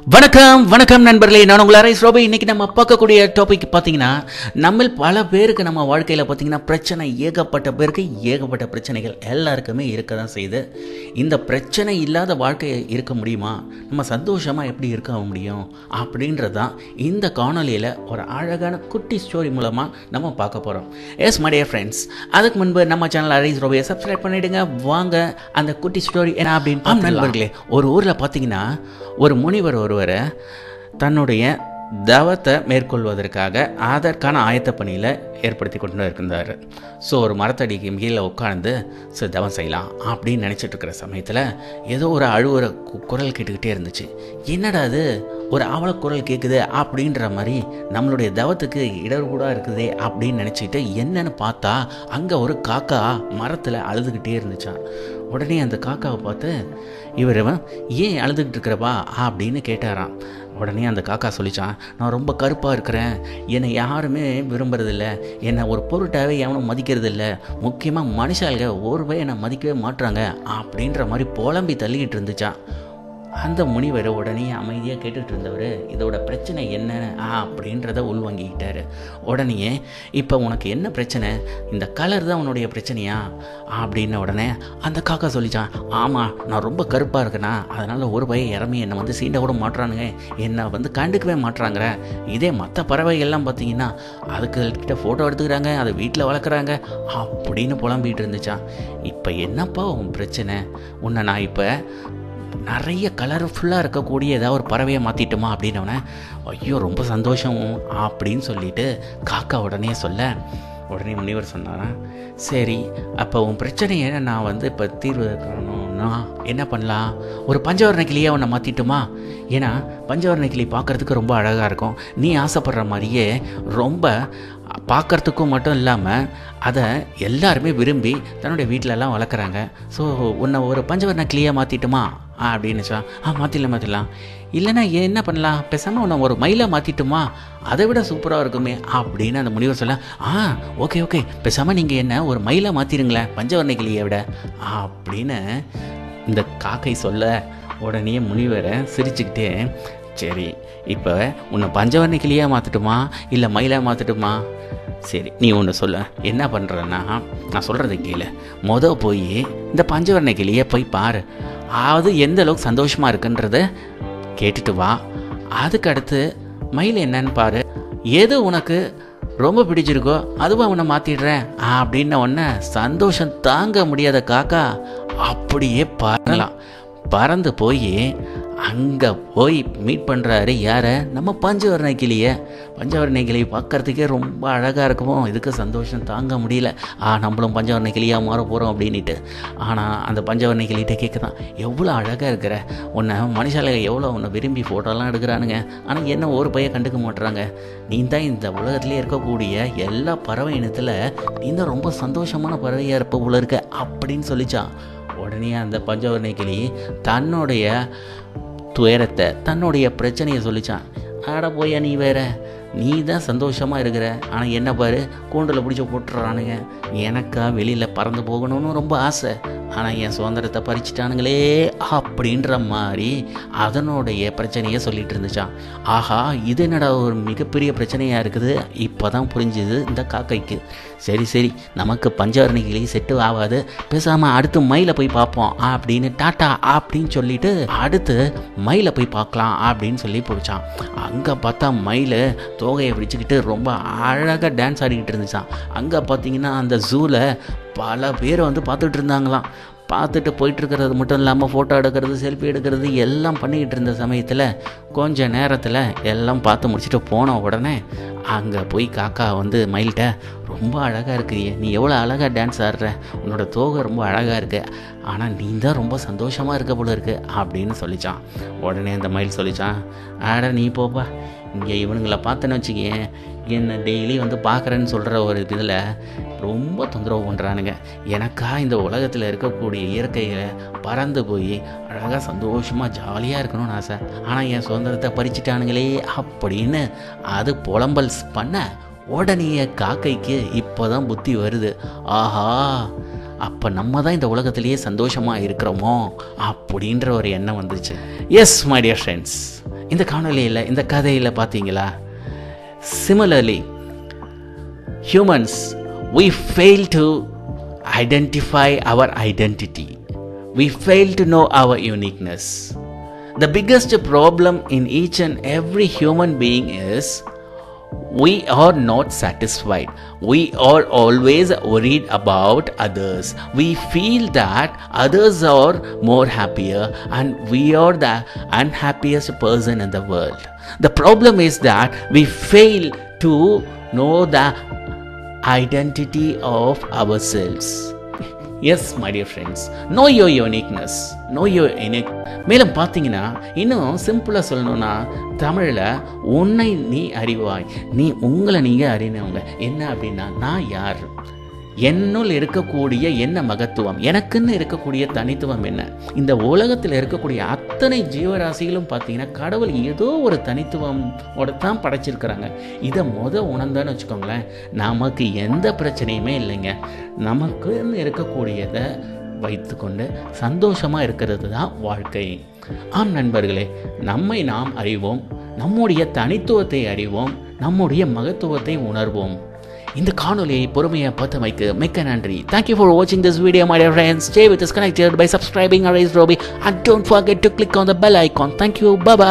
வணக்கம் வணக்கம் நண்பர்களே, நான் உங்கள் அரேஸ் ரோபி. இன்றைக்கி நம்ம பார்க்கக்கூடிய டாபிக் பார்த்தீங்கன்னா, நம்ம பல பேருக்கு நம்ம வாழ்க்கையில் பார்த்தீங்கன்னா பிரச்சனை ஏகப்பட்ட பேருக்கு ஏகப்பட்ட பிரச்சனைகள் எல்லாருக்குமே இருக்க தான் செய்யுது. இந்த பிரச்சனை இல்லாத வாழ்க்கை இருக்க முடியுமா? நம்ம சந்தோஷமாக எப்படி இருக்க முடியும் அப்படின்றது தான் இந்த காணொலியில் ஒரு அழகான குட்டி ஸ்டோரி மூலமாக நம்ம பார்க்க போகிறோம். எஸ் மை டியர் ஃப்ரெண்ட்ஸ், அதுக்கு முன்பு நம்ம சேனல் அரேஸ் ரோபியை சப்ஸ்கிரைப் பண்ணிவிடுங்க. வாங்க அந்த குட்டி ஸ்டோரி என்ன அப்படின்னு நண்பர்களே, ஒரு ஊரில் பார்த்தீங்கன்னா ஒரு முனிவர் ஒருவரை தன்னுடைய தவத்தை மேற்கொள்வதற்காக அதற்கான ஆயத்த பணியில் ஏற்படுத்தி கொண்டு இருக்கின்றார். ஸோ ஒரு மரத்தடிக்கு கீழே உட்கார்ந்து தவம் செய்யலாம் அப்படின்னு நினச்சிட்டு இருக்கிற சமயத்தில் ஏதோ ஒரு அழுவுற குரல் கேட்டுக்கிட்டே இருந்துச்சு. என்னடா அது, ஒரு ஆவல குரல் கேட்குது அப்படின்ற மாதிரி நம்மளுடைய தவத்துக்கு இடர்கூடாக இருக்குதே அப்படின்னு நினச்சிக்கிட்டு என்னன்னு பார்த்தா அங்கே ஒரு காக்கா மரத்தில் அழுதுகிட்டே இருந்துச்சான். உடனே அந்த காக்காவை பார்த்து இவர் ஏன் அழுதுகிட்டு இருக்கிறப்பா அப்படின்னு கேட்டாராம். உடனே அந்த காக்கா சொல்லிச்சான், நான் ரொம்ப கருப்பாக இருக்கிறேன், என்னை யாருமே விரும்புறதில்ல, என்னை ஒரு பொருட்டாகவே எவனும் மதிக்கிறதில்ல, முக்கியமாக மனுஷாளுங்க ஒரு பை என்னை மதிக்கவே மாட்டுறாங்க அப்படின்ற மாதிரி புலம்பி தள்ளிக்கிட்டு இருந்துச்சான். அந்த முனிவர் உடனே அமைதியாக கேட்டுட்டு இருந்தவர் இதோட பிரச்சனை என்ன அப்படின்றத உள்வாங்கிக்கிட்டார். உடனே இப்போ உனக்கு என்ன பிரச்சனை, இந்த கலர் தான் உன்னுடைய பிரச்சனையா அப்படின்ன உடனே அந்த காக்கா சொல்லிச்சான், ஆமாம் நான் ரொம்ப கருப்பாக இருக்கேனா, அதனால் ஒரு பையன் இறமி என்னை சீண்ட கூட மாட்டுறானுங்க, என்னை கண்டுக்கவே மாட்டுறாங்கிற. இதே மற்ற பறவைகள்லாம் பார்த்தீங்கன்னா அதுக்கிட்ட ஃபோட்டோ எடுத்துக்கிறாங்க, அதை வீட்டில் வளர்க்குறாங்க அப்படின்னு புலம்பிகிட்டு இருந்துச்சான். இப்போ என்னப்பா உன் பிரச்சனை, உன்னை நான் இப்போ நிறைய கலர்ஃபுல்லாக இருக்கக்கூடிய ஏதாவது ஒரு பறவையை மாற்றிட்டோமா அப்படின்னவனே, ஐயோ ரொம்ப சந்தோஷம் அப்படின்னு சொல்லிட்டு காக்கா உடனே சொல்ல, உடனே முனிவர் சொன்னாரான், சரி அப்போ உன் பிரச்சனையை நான் இப்போ தீர்வு காணணும்னா என்ன பண்ணலாம், ஒரு பஞ்சவர்ண கிளியை உன்னை மாற்றிட்டுமா, ஏன்னா பஞ்சவர்ண கிளி பார்க்குறதுக்கு ரொம்ப அழகாக இருக்கும், நீ ஆசைப்படுற மாதிரியே ரொம்ப பார்க்குறதுக்கும் மட்டும் இல்லாமல் அதை எல்லாருமே விரும்பி தன்னுடைய வீட்டிலலாம் வளர்க்குறாங்க. ஸோ உன்னை ஒரு பஞ்சவர்ண கிளியை மாற்றிட்டுமா அப்படின்னுச்சா. மாற்றிடலாம், இல்லைன்னா என்ன பண்ணலாம், பேசாமல் உன்னை ஒரு மயிலை மாற்றிட்டுமா, அதை விட சூப்பராக இருக்குமே அப்படின்னு அந்த முனிவர் சொல்ல, ஓகே பேசாமல் நீங்கள் என்ன ஒரு மயிலை மாற்றிடுங்களேன் பஞ்சவர்ண கிளியை விட அப்படின்னு இந்த காக்கை சொல்ல, உடனே முனிவரை சிரிச்சுக்கிட்டே, சரி இப்போ உன்னை பஞ்சவர்ண கிளியாக மாற்றட்டுமா இல்லை மயிலாக மாற்றட்டுமா, சரி நீ ஒன்று சொல்ல, என்ன பண்ணுறன்னா நான் சொல்கிறத கேளு, போய் இந்த பஞ்சவர்ண கிளியை போய் பாரு, அது எந்த அளவுக்கு சந்தோஷமாக இருக்குன்றத கேட்டுட்டு வா, அதுக்கு அடுத்து மயில் என்னன்னு பாரு, எது உனக்கு ரொம்ப பிடிச்சிருக்கோ அதுவும் அவனை மாற்றிடுறேன் அப்படின்ன உடனே சந்தோஷம் தாங்க முடியாத காக்கா அப்படியே பறந்து போய் அங்கே போய் மீட் பண்ணுறாரு யாரை, நம்ம பஞ்சவர்ண கிளியை. பஞ்சவர்ண கிளி பார்க்குறதுக்கே ரொம்ப அழகாக இருக்குமோ, இதுக்கு சந்தோஷம் தாங்க முடியல, நம்மளும் பஞ்சவர்ண கிளியாக மாற போகிறோம் அப்படின்ட்டு. ஆனால் அந்த பஞ்சவர்ண கிளிகிட்ட கேட்குதான், எவ்வளோ அழகாக இருக்கிற, உன்னை மனுஷாலைகள் எவ்வளோ உன்னை விரும்பி ஃபோட்டோலாம் எடுக்கிறானுங்க, ஆனால் என்ன ஒரு பையன் கண்டுக்க மாட்டுறாங்க, நீ தான் இந்த உலகத்துலேயே இருக்கக்கூடிய எல்லா பறவை இனத்தில் நீ தான் ரொம்ப சந்தோஷமான பறவையாக இருப்ப போல இருக்க அப்படின்னு சொல்லிச்சான். உடனே அந்த பஞ்சவர்ண கிளி தன்னுடைய துயரத்தை தன்னுடைய பிரச்சனையை சொல்லிச்சான். ஆட போயா நீ வேற, நீ தான் சந்தோஷமாக இருக்கிற, ஆனால் என்ன பாரு கூண்டில் பிடிச்சி போட்டுறானுங்க, எனக்கா வெளியில் பறந்து போகணும்னு ரொம்ப ஆசை, ஆனால் என் சுதந்திரத்தை பறிச்சிட்டானுங்களே அப்படின்ற மாதிரி அதனுடைய பிரச்சனையை சொல்லிகிட்டு இருந்துச்சான். ஆஹா, இது என்னடா ஒரு மிகப்பெரிய பிரச்சனையாக இருக்குது, இப்போ தான் புரிஞ்சுது இந்த காக்கைக்கு. சரி நமக்கு பஞ்சவர்ண கிளி செட்டு ஆகாது, பேசாமல் அடுத்து மயிலை போய் பார்ப்போம் அப்படின்னு டாட்டா அப்படின்னு சொல்லிட்டு அடுத்து மயிலை போய் பார்க்கலாம் அப்படின்னு சொல்லி பிடிச்சான். அங்கே பார்த்தா மயில் தோகையை பிடிச்சிக்கிட்டு ரொம்ப அழகாக டான்ஸ் ஆடிக்கிட்டு இருந்துச்சான். அங்கே பார்த்தீங்கன்னா அந்த ஜூவில் பல பேர் பார்த்துட்டு இருந்தாங்களாம். பார்த்துட்டு போயிட்டுருக்கிறது மட்டும் இல்லாமல் ஃபோட்டோ எடுக்கிறது, செல்ஃபி எடுக்கிறது எல்லாம் பண்ணிக்கிட்டு இருந்த சமயத்தில் கொஞ்சம் நேரத்தில் எல்லாம் பார்த்து முடிச்சுட்டு போன உடனே அங்கே போய் காக்கா மயில்கிட்ட, ரொம்ப அழகாக இருக்கிறியே, நீ எவ்வளோ அழகாக டான்ஸ் ஆடுற, உன்னோட தோகை ரொம்ப அழகாக இருக்கு, ஆனால் நீ தான் ரொம்ப சந்தோஷமாக இருக்க போல இருக்கு அப்படின்னு சொல்லிச்சான். உடனே அந்த மயில் சொல்லிச்சான், நீ போப்பா, இங்கே இவனுங்களை பார்த்தேன்னு வச்சுக்கேன், என்னை டெய்லி பார்க்குறேன்னு சொல்கிற ஒரு இதில் ரொம்ப தொந்தரவு பண்ணுறானுங்க, எனக்கா இந்த உலகத்தில் இருக்கக்கூடிய இயற்கையை பறந்து போய் அழகாக சந்தோஷமாக ஜாலியாக இருக்கணும்னு ஆசை, ஆனால் என் சுதந்திரத்தை பறிச்சிட்டானுங்களே அப்படின்னு அது புலம்பல் பண்ண, உடனே காக்கைக்கு இப்போ தான் புத்தி வருது, ஆஹா அப்போ நம்ம தான் இந்த உலகத்திலேயே சந்தோஷமாக இருக்கிறோமோ அப்படின்ற ஒரு எண்ணம் வந்துச்சு. எஸ் மை டியர் ஃப்ரெண்ட்ஸ், இந்த காணொலியில் இந்த கதையில் பார்த்தீங்களா, similarly humans we fail to identify our identity, we fail to know our uniqueness. The biggest problem in each and every human being is we are not satisfied. We are always worried about others. We feel that others are more happier and we are the unhappiest person in the world. The problem is that we fail to know the identity of ourselves. Yes, my dear friends, know your uniqueness, know your unique. மேலும் பார்த்தீங்கன்னா, இன்னும் சிம்பிளாக சொல்லணும்னா, தமிழில் உன்னை நீ அறிவாய், நீ உங்களை நீங்கள் அறினவங்க. என்ன அப்படின்னா, நான் யார், என்னுள் இருக்கக்கூடிய என்ன மகத்துவம், எனக்குன்னு இருக்கக்கூடிய தனித்துவம் என்ன. இந்த உலகத்தில் இருக்கக்கூடிய அத்தனை ஜீவராசிகளும் பார்த்தீங்கன்னா கடவுள் ஏதோ ஒரு தனித்துவமோட தான் படைச்சிருக்கிறாங்க. இதை உணர்ந்தான்னு வச்சுக்கோங்களேன், நமக்கு எந்த பிரச்சனையுமே இல்லைங்க. நமக்குன்னு இருக்கக்கூடியதை வைத்துக்கொண்டு சந்தோஷமாக இருக்கிறது தான் வாழ்க்கை. ஆம் நண்பர்களே, நம்மை நாம் அறிவோம், நம்முடைய தனித்துவத்தை அறிவோம், நம்முடைய மகத்துவத்தை உணர்வோம். இந்த காணொலியை பொறுமையாக பார்த்தமைக்கு மிக்க நன்றி. Thank you for watching this video, my dear friends. Stay with us connected by subscribing Arise Robbie and don't forget to click on the bell icon. Thank you. Bye bye.